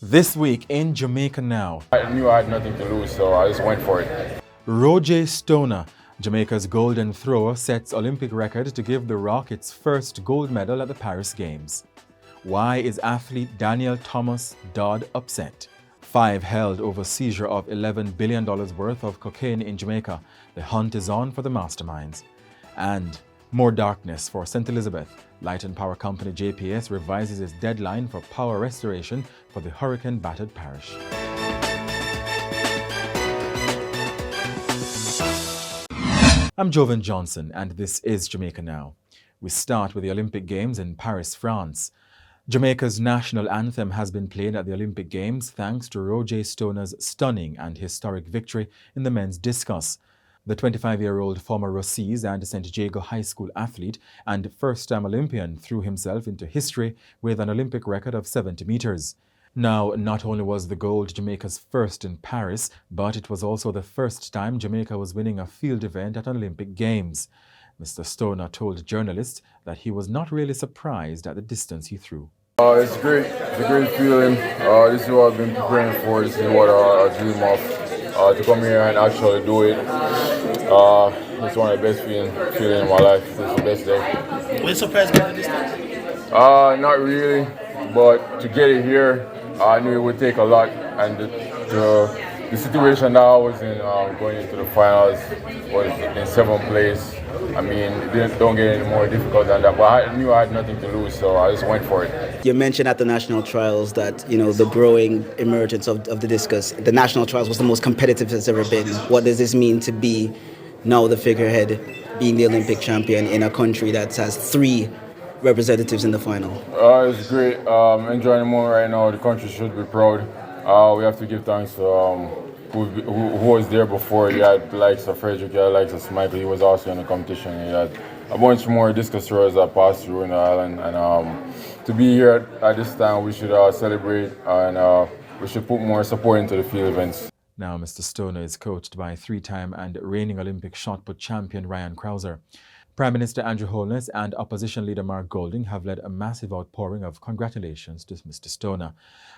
This week in Jamaica Now. I knew I had nothing to lose, so I just went for it. Roje Stona, Jamaica's golden thrower, sets Olympic record to give the Rock its first gold medal at the Paris Games. Why is athlete Danniel Thomas-Dodd upset? 5 held over seizure of $11 billion worth of cocaine in Jamaica. The hunt is on for the masterminds. And more darkness for St. Elizabeth. Light and Power Company JPS revises its deadline for power restoration for the hurricane-battered parish. I'm Jovan Johnson, and this is Jamaica Now. We start with the Olympic Games in Paris, France. Jamaica's national anthem has been played at the Olympic Games thanks to Roje Stona's stunning and historic victory in the men's discus. The 25-year-old former Roces and St. Jago High School athlete and first-time Olympian threw himself into history with an Olympic record of 70 meters. Now, not only was the gold Jamaica's first in Paris, but it was also the first time Jamaica was winning a field event at an Olympic Games. Mr. Stona told journalists that he was not really surprised at the distance he threw. It's great. It's a great feeling. This is what I've been preparing for. This is what I dream of. To come here and actually do it. It's one of the best feelings in my life. It's the best day. Were you surprised by the distance? Not really, but to get it here, I knew it would take a lot, and the situation that I was in going into the finals was in 7th place. I mean, it don't get any more difficult than that, but I knew I had nothing to lose, so I just went for it. You mentioned at the national trials that, the growing emergence of the discus. The national trials was the most competitive it's ever been. What does this mean to be now the figurehead, being the Olympic champion in a country that has 3 representatives in the final? It's great. Enjoying the moment right now. The country should be proud. We have to give thanks to who was there before. You had the likes of Frederick, you had the likes of Michael. He was also in the competition. You had a bunch more discus throwers that passed through in the island. And to be here at this time, we should celebrate and we should put more support into the field events. Now, Mr. Stona is coached by 3-time and reigning Olympic shot put champion Ryan Krauser. Prime Minister Andrew Holness and opposition leader Mark Golding have led a massive outpouring of congratulations to Mr. Stona.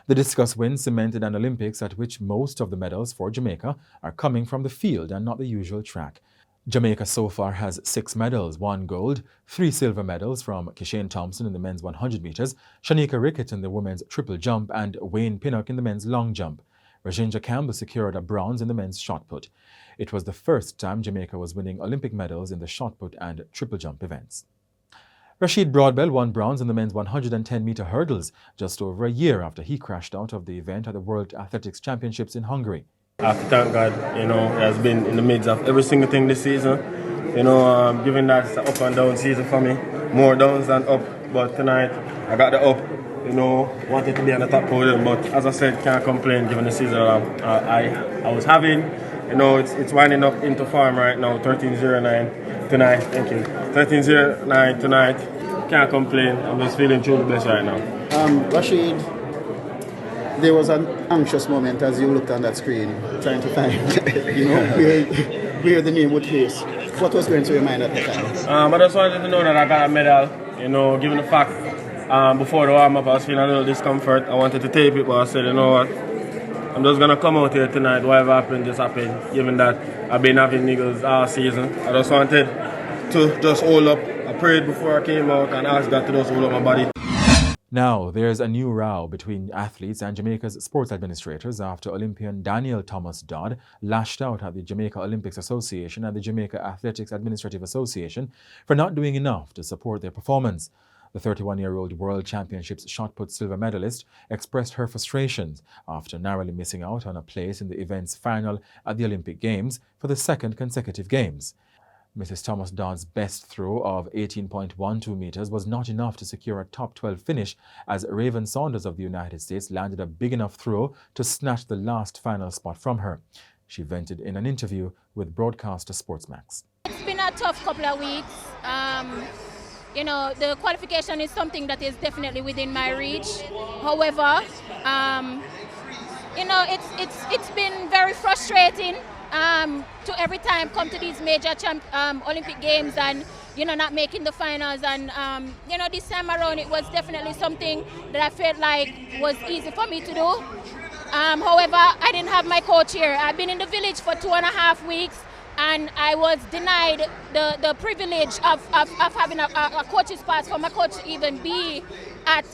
The discus win cemented an Olympics at which most of the medals for Jamaica are coming from the field and not the usual track. Jamaica so far has 6 medals, 1 gold, 3 silver medals from Kishane Thompson in the men's 100 meters, Shanika Rickett in the women's triple jump, and Wayne Pinnock in the men's long jump. Rajendra Campbell secured a bronze in the men's shot put. It was the first time Jamaica was winning Olympic medals in the shot put and triple jump events. Rashid Broadbell won bronze in the men's 110-meter hurdles just over a year after he crashed out of the event at the World Athletics Championships in Hungary. I have to thank God, it has been in the midst of every single thing this season. Given that it's an up and down season for me, more downs than up, but tonight I got the up. Wanted to be on the top podium, but as I said, can't complain given the season I was having. It's winding up into form right now, 13:09 tonight, thank you. 13:09 tonight, can't complain, I'm just feeling truly blessed right now. Rashid, there was an anxious moment as you looked on that screen, trying to find, where the name would place. What was going through your mind at the time? I just wanted to know that I got a medal, given the fact before the warm-up I was feeling a little discomfort. I wanted to tape it, but I said, you know what, I'm just going to come out here tonight, whatever happened, just happened, given that I've been having niggles all season. I just wanted to just hold up. I prayed before I came out and asked God to just hold up my body. Now, there's a new row between athletes and Jamaica's sports administrators after Olympian Danniel Thomas-Dodd lashed out at the Jamaica Olympics Association and the Jamaica Athletics Administrative Association for not doing enough to support their performance. The 31-year-old World Championships shot put silver medalist expressed her frustrations after narrowly missing out on a place in the event's final at the Olympic Games for the 2nd consecutive games. Mrs. Thomas-Dodd's best throw of 18.12 meters was not enough to secure a top 12 finish as Raven Saunders of the United States landed a big enough throw to snatch the last final spot from her. She vented in an interview with broadcaster Sportsmax. It's been a tough couple of weeks. The qualification is something that is definitely within my reach. However, it's been very frustrating to every time come to these major Olympic Games and not making the finals. And, this time around, it was definitely something that I felt like was easy for me to do. However, I didn't have my coach here. I've been in the village for 2.5 weeks, and I was denied the privilege of having a coach's pass for my coach to even be at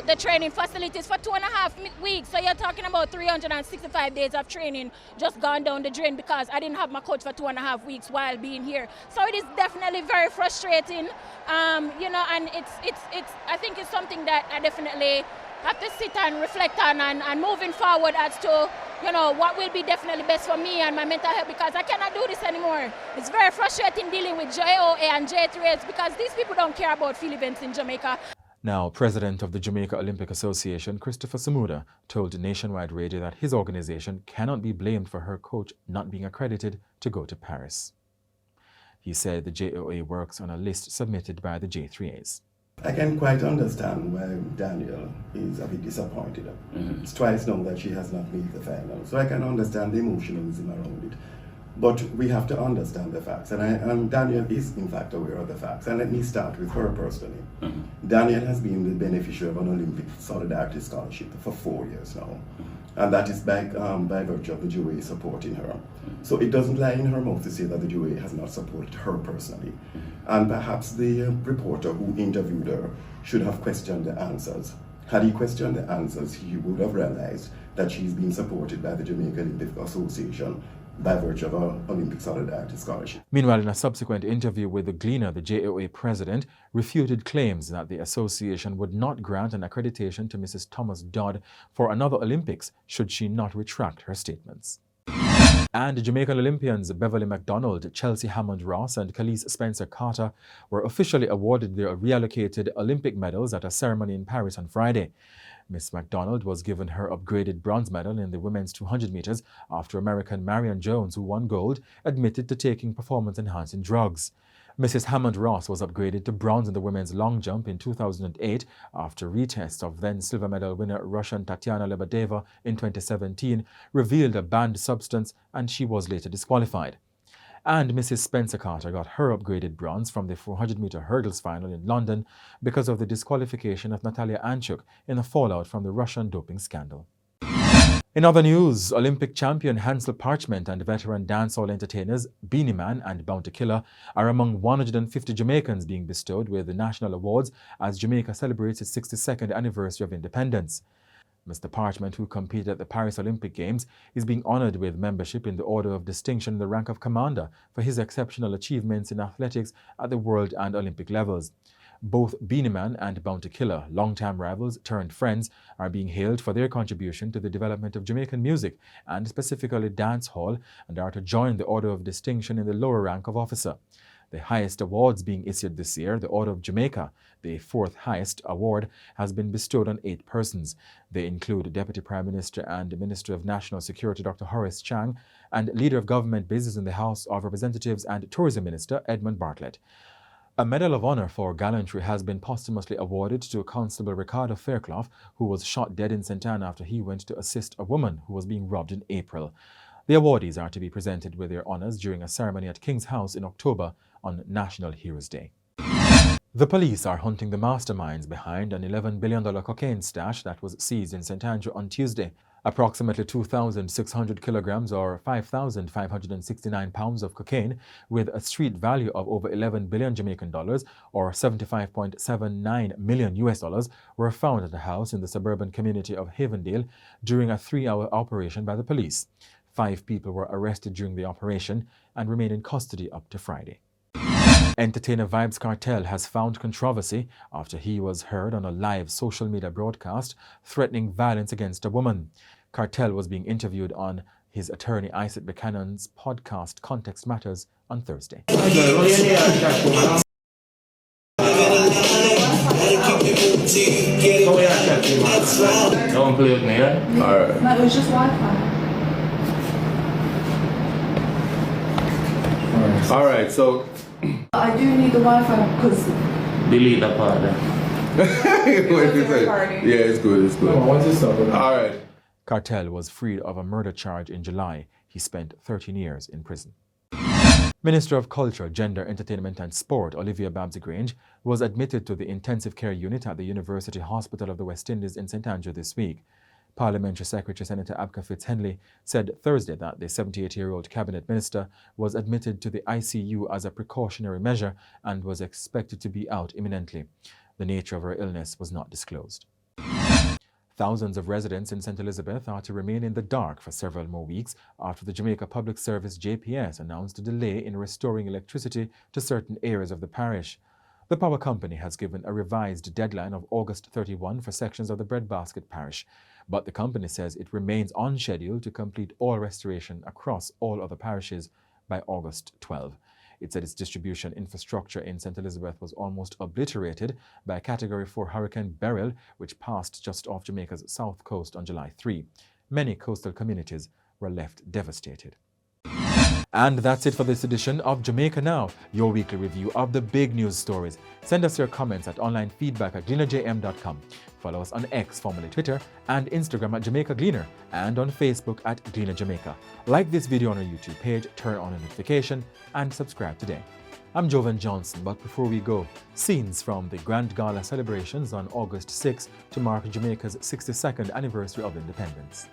the training facilities for 2.5 weeks. So you're talking about 365 days of training just gone down the drain because I didn't have my coach for 2.5 weeks while being here. So it is definitely very frustrating, and I think it's something that I definitely have to sit and reflect on and moving forward as to what will be definitely best for me and my mental health, because I cannot do this anymore. It's very frustrating dealing with JOA and J3S because these people don't care about field events in Jamaica. Now, President of the Jamaica Olympic Association, Christopher Samuda, told Nationwide Radio that his organization cannot be blamed for her coach not being accredited to go to Paris. He said the JOA works on a list submitted by the J3As. I can quite understand why Danniel is a bit disappointed. It's twice now that she has not made the final, so I can understand the emotionalism around it. But we have to understand the facts, and Danniel is in fact aware of the facts. And let me start with her personally. Danniel has been the beneficiary of an Olympic Solidarity Scholarship for 4 years now, and that is by virtue of the JOA supporting her. So it doesn't lie in her mouth to say that the JOA has not supported her personally. And perhaps the reporter who interviewed her should have questioned the answers. Had he questioned the answers, he would have realized that she's being supported by the Jamaica Olympic Association by virtue of an Olympic Solidarity Scholarship. Meanwhile, in a subsequent interview with the Gleaner, the JOA president refuted claims that the association would not grant an accreditation to Mrs. Thomas-Dodd for another Olympics should she not retract her statements. And Jamaican Olympians Beverly McDonald, Chelsea Hammond-Ross and Khalees Spencer-Carter were officially awarded their reallocated Olympic medals at a ceremony in Paris on Friday. Miss McDonald was given her upgraded bronze medal in the women's 200 meters after American Marion Jones, who won gold, admitted to taking performance-enhancing drugs. Mrs. Hammond-Ross was upgraded to bronze in the women's long jump in 2008 after retests of then silver medal winner Russian Tatiana Lebedeva in 2017 revealed a banned substance, and she was later disqualified. And Mrs. Spencer-Carter got her upgraded bronze from the 400-meter hurdles final in London because of the disqualification of Natalia Anchuk in a fallout from the Russian doping scandal. In other news, Olympic champion Hansel Parchment and veteran dancehall entertainers Beanie Man and Bounty Killer are among 150 Jamaicans being bestowed with the national awards as Jamaica celebrates its 62nd anniversary of independence. Mr. Parchment, who competed at the Paris Olympic Games, is being honored with membership in the Order of Distinction in the rank of Commander for his exceptional achievements in athletics at the world and Olympic levels. Both Beanie Man and Bounty Killer, longtime rivals turned friends, are being hailed for their contribution to the development of Jamaican music and specifically dancehall, and are to join the Order of Distinction in the lower rank of officer. The highest awards being issued this year, the Order of Jamaica, the fourth highest award, has been bestowed on 8 persons. They include Deputy Prime Minister and Minister of National Security Dr. Horace Chang and Leader of Government Business in the House of Representatives and Tourism Minister Edmund Bartlett. A Medal of Honor for gallantry has been posthumously awarded to Constable Ricardo Fairclough, who was shot dead in St. Ann after he went to assist a woman who was being robbed in April. The awardees are to be presented with their honours during a ceremony at King's House in October on National Heroes Day. The police are hunting the masterminds behind an $11 billion cocaine stash that was seized in St. Andrew on Tuesday. Approximately 2,600 kilograms or 5,569 pounds of cocaine with a street value of over 11 billion Jamaican dollars or 75.79 million US dollars were found at a house in the suburban community of Havendale during a 3-hour operation by the police. 5 people were arrested during the operation and remain in custody up to Friday. Entertainer Vybz Kartel has found controversy after he was heard on a live social media broadcast threatening violence against a woman. Kartel was being interviewed on his attorney Isaac Buchanan's podcast Context Matters on Thursday. Don't play with me, yeah? Alright. No, it was just Wi-Fi. Alright, so I do need the Wi-Fi because delete that part then. What did you say? Yeah, it's good, it's good. Alright. Kartel was freed of a murder charge in July. He spent 13 years in prison. Minister of Culture, Gender, Entertainment and Sport, Olivia Babs-Grange, was admitted to the intensive care unit at the University Hospital of the West Indies in St Andrew this week. Parliamentary Secretary Senator Abka Fitzhenley said Thursday that the 78-year-old cabinet minister was admitted to the ICU as a precautionary measure and was expected to be out imminently. The nature of her illness was not disclosed. Thousands of residents in St Elizabeth are to remain in the dark for several more weeks after the Jamaica Public Service JPS announced a delay in restoring electricity to certain areas of the parish. The power company has given a revised deadline of August 31 for sections of the Breadbasket parish, but the company says it remains on schedule to complete all restoration across all other parishes by August 12. It said its distribution infrastructure in St Elizabeth was almost obliterated by a Category 4 hurricane-battered, which passed just off Jamaica's south coast on July 3. Many coastal communities were left devastated. And that's it for this edition of Jamaica Now, your weekly review of the big news stories. Send us your comments at onlinefeedback@gleanerjm.com. Follow us on X, formerly Twitter, and Instagram at Jamaica Gleaner, and on Facebook at Gleaner Jamaica. Like this video on our YouTube page, turn on a notification, and subscribe today. I'm Jovan Johnson, but before we go, scenes from the Grand Gala celebrations on August 6 to mark Jamaica's 62nd anniversary of independence.